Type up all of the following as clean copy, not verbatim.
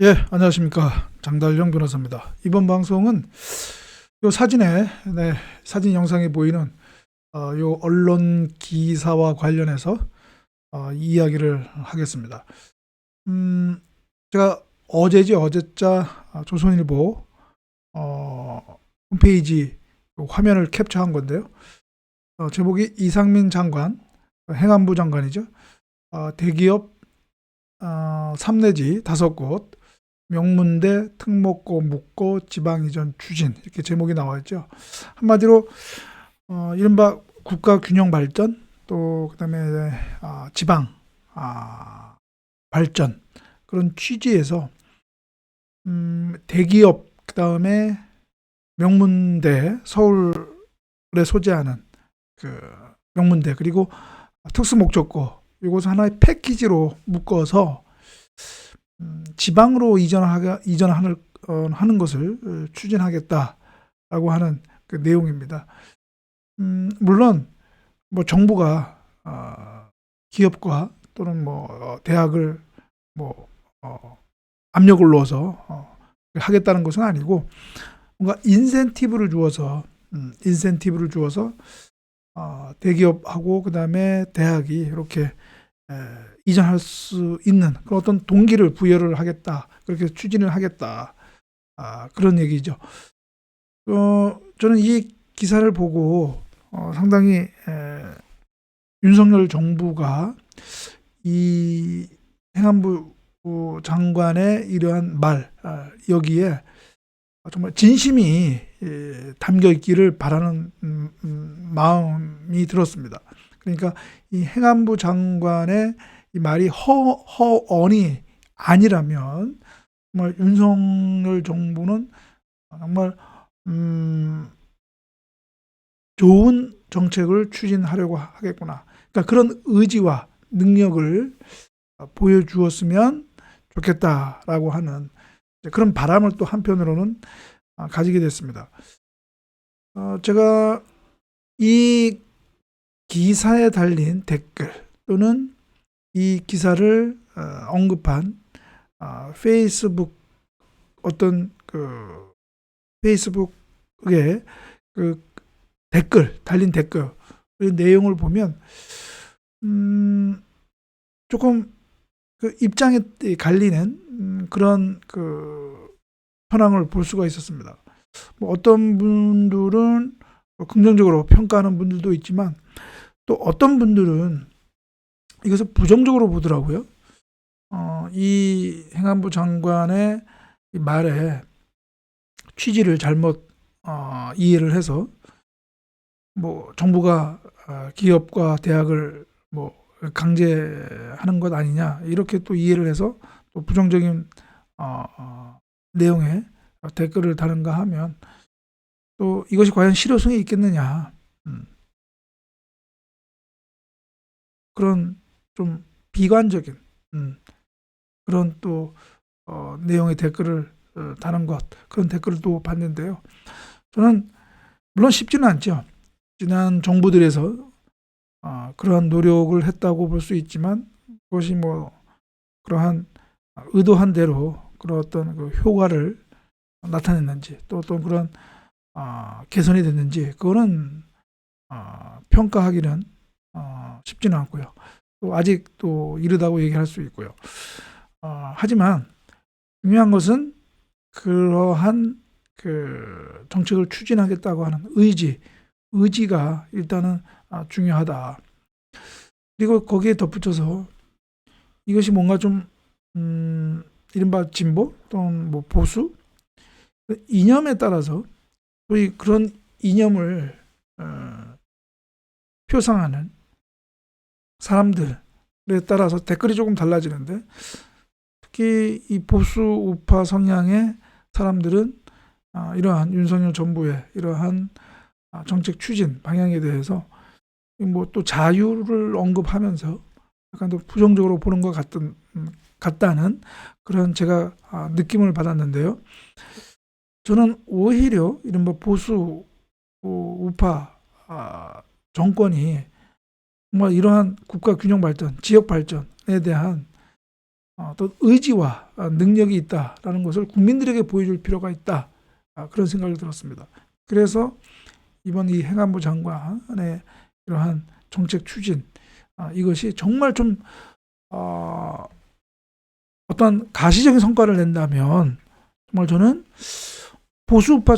예, 안녕하십니까. 장달령 변호사입니다. 이번 방송은 요 사진에, 사진 영상에 보이는 요 언론 기사와 관련해서 이야기를 하겠습니다. 제가 어제자 조선일보 홈페이지 화면을 캡처한 건데요. 제목이 이상민 장관, 행안부 장관이죠. 대기업 3내지 5곳 명문대 특목고 묵고 지방 이전 추진, 이렇게 제목이 나와 있죠. 한마디로 이른바 국가 균형 발전, 또 그다음에 지방 발전, 그런 취지에서 대기업, 그다음에 명문대, 서울에 소재하는 그 명문대, 그리고 특수목적고, 이것을 하나의 패키지로 묶어서 지방으로 하는 것을 추진하겠다라고 하는 그 내용입니다. 물론 뭐 정부가 기업과 또는 뭐 대학을 뭐 압력을 넣어서 하겠다는 것은 아니고, 뭔가 인센티브를 주어서 대기업하고 그다음에 대학이 이렇게 이전할 수 있는 그런 어떤 동기를 부여를 하겠다, 그렇게 추진을 하겠다, 그런 얘기죠. 저는 이 기사를 보고 상당히 윤석열 정부가 이 행안부 장관의 이러한 말, 여기에 정말 진심이 담겨 있기를 바라는 마음이 들었습니다. 그러니까 이 행안부 장관의 이 말이 허언이 아니라면 정말 윤석열 정부는 정말 좋은 정책을 추진하려고 하겠구나. 그러니까 그런 의지와 능력을 보여주었으면 좋겠다라고 하는 그런 바람을 또 한편으로는 가지게 됐습니다. 제가 이 기사에 달린 댓글 또는 이 기사를 언급한 페이스북, 어떤 그 페이스북에 그 달린 댓글, 그 내용을 보면 조금 그 입장에 갈리는 그런 그 현황을 볼 수가 있었습니다. 뭐 어떤 분들은 긍정적으로 평가하는 분들도 있지만, 또 어떤 분들은 이것을 부정적으로 보더라고요. 이 행안부 장관의 이 말에 취지를 잘못 이해를 해서 뭐 정부가 기업과 대학을 뭐 강제하는 것 아니냐, 이렇게 또 이해를 해서 또 부정적인 내용의 댓글을 다는가 하면, 또 이것이 과연 실효성이 있겠느냐, 그런 좀 비관적인 그런 또 내용의 댓글을 다는 것, 그런 댓글을 또 봤는데요. 저는 물론 쉽지는 않죠. 지난 정부들에서 그러한 노력을 했다고 볼 수 있지만, 그것이 뭐 그러한 의도한 대로 그런 어떤 그 효과를 나타냈는지, 또 어떤 그런 개선이 됐는지, 그거는 평가하기는 쉽지는 않고요. 또 아직 또 이르다고 얘기할 수 있고요. 하지만 중요한 것은 그러한 그 정책을 추진하겠다고 하는 의지가 일단은 중요하다. 그리고 거기에 덧붙여서 이것이 뭔가 좀 이른바 진보 또는 뭐 보수 이념에 따라서 소위 그런 이념을 표상하는 사람들에 따라서 댓글이 조금 달라지는데, 특히 이 보수 우파 성향의 사람들은 이러한 윤석열 정부의 이러한 정책 추진 방향에 대해서 뭐 또 자유를 언급하면서 약간 더 부정적으로 보는 것 같다는 그런 제가 느낌을 받았는데요. 저는 오히려 이른바 보수 우파 정권이 정말 이러한 국가 균형 발전, 지역 발전에 대한 또 의지와 능력이 있다라는 것을 국민들에게 보여줄 필요가 있다. 그런 생각이 들었습니다. 그래서 이번 이 행안부 장관의 이러한 정책 추진, 이것이 정말 좀 어떤 가시적인 성과를 낸다면 정말 저는 보수우파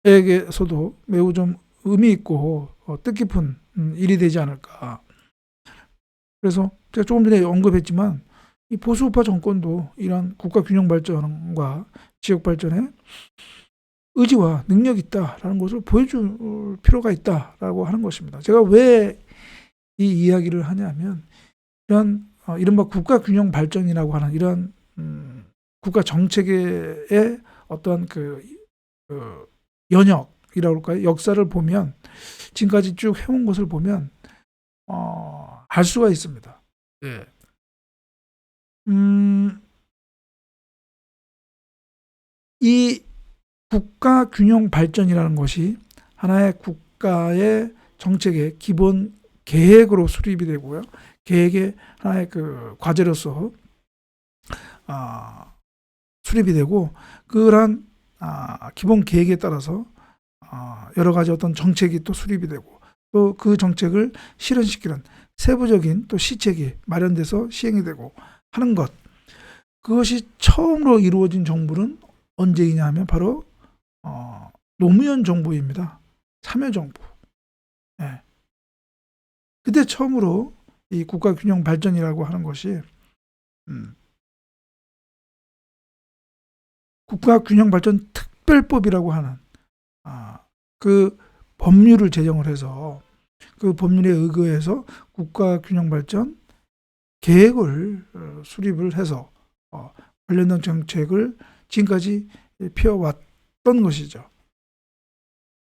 정권에게서도 매우 좀 의미 있고 뜻깊은 일이 되지 않을까. 그래서 제가 조금 전에 언급했지만 이 보수우파 정권도 이러한 국가 균형 발전과 지역 발전에 의지와 능력이 있다라는 것을 보여줄 필요가 있다라고 하는 것입니다. 제가 왜 이 이야기를 하냐면 이런 이른바 국가 균형 발전이라고 하는 이런 국가 정책의 어떤 그 연역이라고 할까요? 역사를 보면 지금까지 쭉 해온 것을 보면 알 수가 있습니다. 예. 이 국가 균형 발전이라는 것이 하나의 국가의 정책의 기본 계획으로 수립이 되고요. 계획의 하나의 그 과제로서 수립이 되고 그러한 기본 계획에 따라서 여러 가지 어떤 정책이 또 수립이 되고 또 그 정책을 실현시키는 세부적인 또 시책이 마련돼서 시행이 되고 하는 것. 그것이 처음으로 이루어진 정부는 언제이냐 하면 바로 노무현 정부입니다. 참여정부. 네. 그때 처음으로 이 국가균형 발전이라고 하는 것이 국가균형발전 특별법이라고 하는 그 법률을 제정을 해서 그 법률에 의거해서 국가균형발전 계획을 수립을 해서 관련된 정책을 지금까지 펴왔던 것이죠.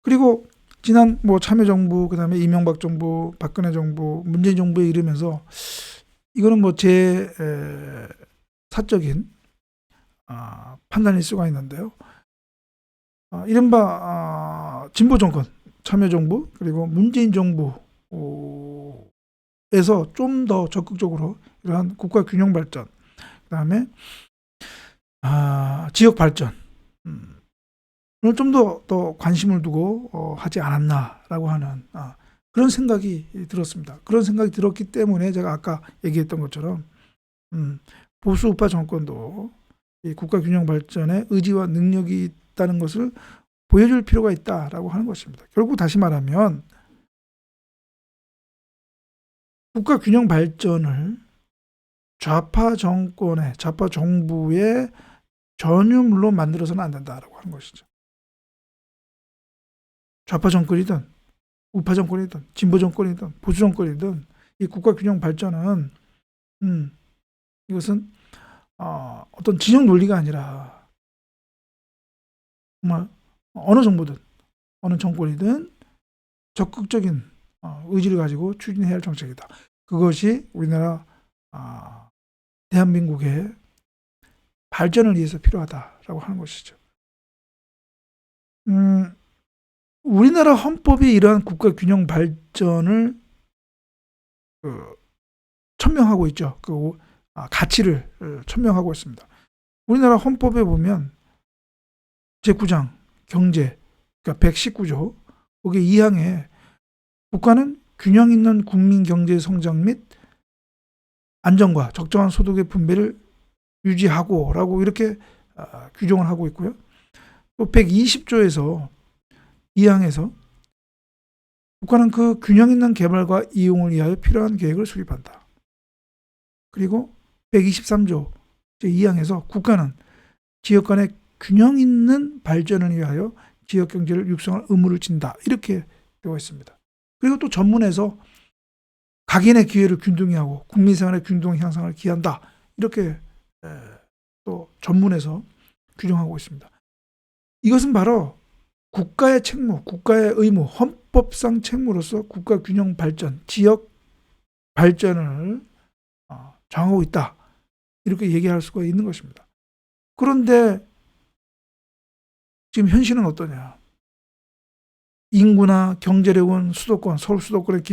그리고 지난 참여정부, 그다음에 이명박 정부, 박근혜 정부, 문재인 정부에 이르면서 이거는 제 사적인 판단일 수가 있는데요. 이른바 진보 정권, 참여정부 그리고 문재인 정부에서 좀 더 적극적으로 이러한 국가 균형 발전, 그다음에 지역 발전 을 좀 더 관심을 두고 하지 않았나라고 하는 그런 생각이 들었습니다. 그런 생각이 들었기 때문에 제가 아까 얘기했던 것처럼 보수 우파 정권도 이 국가 균형 발전에 의지와 능력이 있다는 것을 보여줄 필요가 있다라고 하는 것입니다. 결국 다시 말하면 국가 균형 발전을 좌파 정권의, 좌파 정부의 전유물로 만들어서는 안 된다라고 하는 것이죠. 좌파 정권이든 우파 정권이든 진보 정권이든 보수 정권이든 이 국가 균형 발전은 이것은 어떤 진영 논리가 아니라 정말 어느 정부든 어느 정권이든 적극적인 의지를 가지고 추진해야 할 정책이다. 그것이 우리나라 대한민국의 발전을 위해서 필요하다라고 하는 것이죠. 우리나라 헌법이 이러한 국가 균형 발전을 천명하고 있죠. 그 가치를 천명하고 있습니다. 우리나라 헌법에 보면 제9장 경제, 그러니까 119조 거기 2항에 국가는 균형 있는 국민 경제 성장 및 안정과 적정한 소득의 분배를 유지하고라고 이렇게 규정을 하고 있고요. 또 120조에서 2항에서 국가는 그 균형 있는 개발과 이용을 위하여 필요한 계획을 수립한다. 그리고 123조 제2항에서 국가는 지역 간의 균형 있는 발전을 위하여 지역 경제를 육성할 의무를 진다. 이렇게 되어 있습니다. 그리고 또 전문에서 각인의 기회를 균등히 하고 국민 생활의 균등 향상을 기한다. 이렇게 또 전문에서 규정하고 있습니다. 이것은 바로 국가의 책무, 국가의 의무, 헌법상 책무로서 국가 균형 발전, 지역 발전을 정하고 있다. 이렇게 얘기할 수가 있는 것입니다. 그런데 지금 현실은 어떠냐? 인구나 경제력은 수도권, 서울 수도권에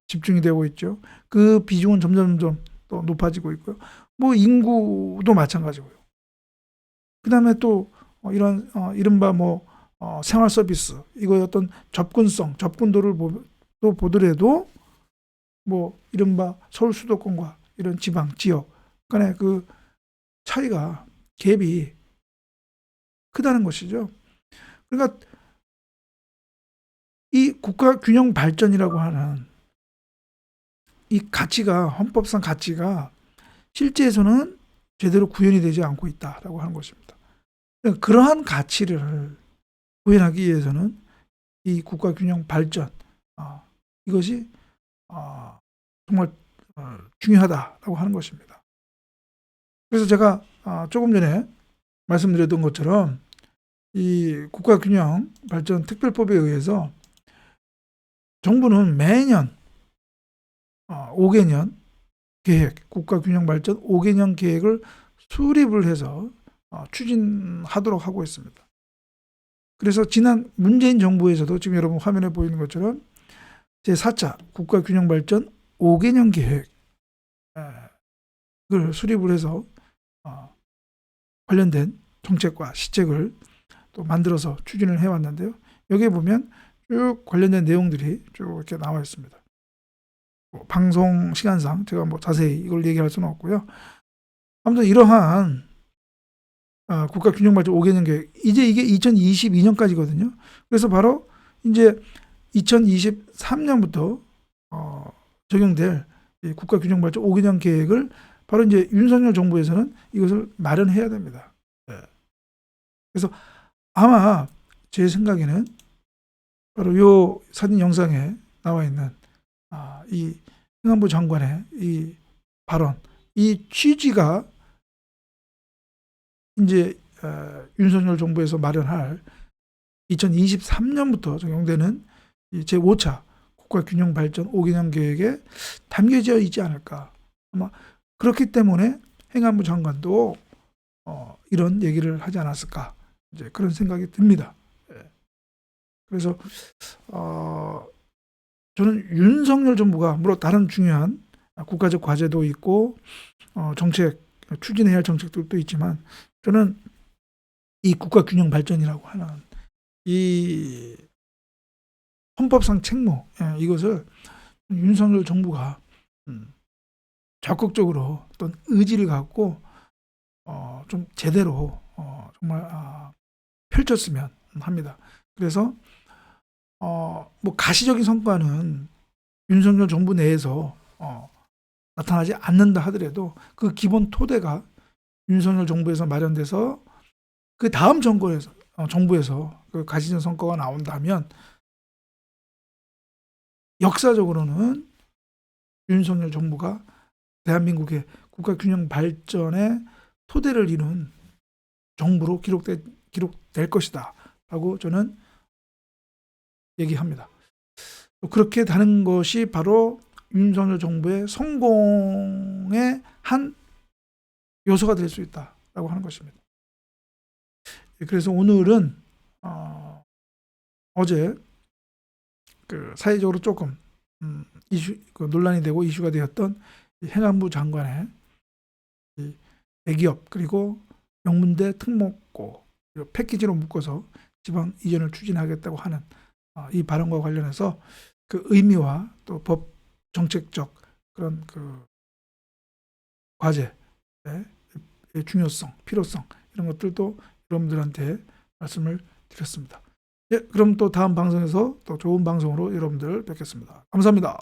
집중이 되고 있죠. 그 비중은 점점 또 높아지고 있고요. 뭐 인구도 마찬가지고요. 그다음에 또 이런 이른바 뭐 생활 서비스 이거의 어떤 접근도를 또 보더라도 뭐 이른바 서울 수도권과 이런 지방 지역 간의 그 차이가 갭이 크다는 것이죠. 그러니까 이 국가 균형 발전이라고 하는 이 가치가 헌법상 가치가 실제에서는 제대로 구현이 되지 않고 있다라고 하는 것입니다. 그러한 가치를 구현하기 위해서는 이 국가 균형 발전 이것이 정말 중요하다라고 하는 것입니다. 그래서 제가 조금 전에 말씀드렸던 것처럼 이 국가 균형 발전 특별법에 의해서 정부는 매년 5개년 계획, 국가 균형 발전 5개년 계획을 수립을 해서 추진하도록 하고 있습니다. 그래서 지난 문재인 정부에서도 지금 여러분 화면에 보이는 것처럼 제4차 국가 균형 발전 5개년 계획을 수립을 해서 관련된 정책과 시책을 또 만들어서 추진을 해왔는데요. 여기에 보면 쭉 관련된 내용들이 쭉 이렇게 나와 있습니다. 방송 시간상 제가 뭐 자세히 이걸 얘기할 수는 없고요. 아무튼 이러한 국가 균형 발전 5개년 계획 이제 이게 2022년까지거든요. 그래서 바로 이제 2023년부터 적용될 국가 균형 발전 5개년 계획을 바로 이제 윤석열 정부에서는 이것을 마련해야 됩니다. 그래서 아마 제 생각에는 바로 요 사진 영상에 나와 있는 이 행안부 장관의 이 발언, 이 취지가 이제 윤석열 정부에서 마련할 2023년부터 적용되는 이 제5차 국가균형 발전 5개년 계획에 담겨져 있지 않을까. 아마 그렇기 때문에 행안부 장관도 이런 얘기를 하지 않았을까. 이제 그런 생각이 듭니다. 그래서 저는 윤석열 정부가 물론 다른 중요한 국가적 과제도 있고 정책 추진해야 할 정책들도 있지만 저는 이 국가 균형 발전이라고 하는 이 헌법상 책무 이것을 윤석열 정부가 적극적으로 어떤 의지를 갖고 좀 제대로 정말 펼쳤으면 합니다. 그래서 뭐 가시적인 성과는 윤석열 정부 내에서 나타나지 않는다 하더라도 그 기본 토대가 윤석열 정부에서 마련돼서 그 다음 정부에서 그 가시적 성과가 나온다면 역사적으로는 윤석열 정부가 대한민국의 국가균형 발전의 토대를 이룬 정부로 기록될 것이다 라고 저는 얘기합니다. 그렇게 되는 것이 바로 윤석열 정부의 성공의 한 요소가 될 수 있다라고 하는 것입니다. 그래서 오늘은 어제 그 사회적으로 조금 논란이 되고 이슈가 되었던 행안부 장관의 대기업 그리고 명문대 특목고 패키지로 묶어서 지방 이전을 추진하겠다고 하는 이 발언과 관련해서 그 의미와 또 법 정책적 그런 그 과제의 중요성, 필요성 이런 것들도 여러분들한테 말씀을 드렸습니다. 그럼 또 다음 방송에서 또 좋은 방송으로 여러분들 뵙겠습니다. 감사합니다.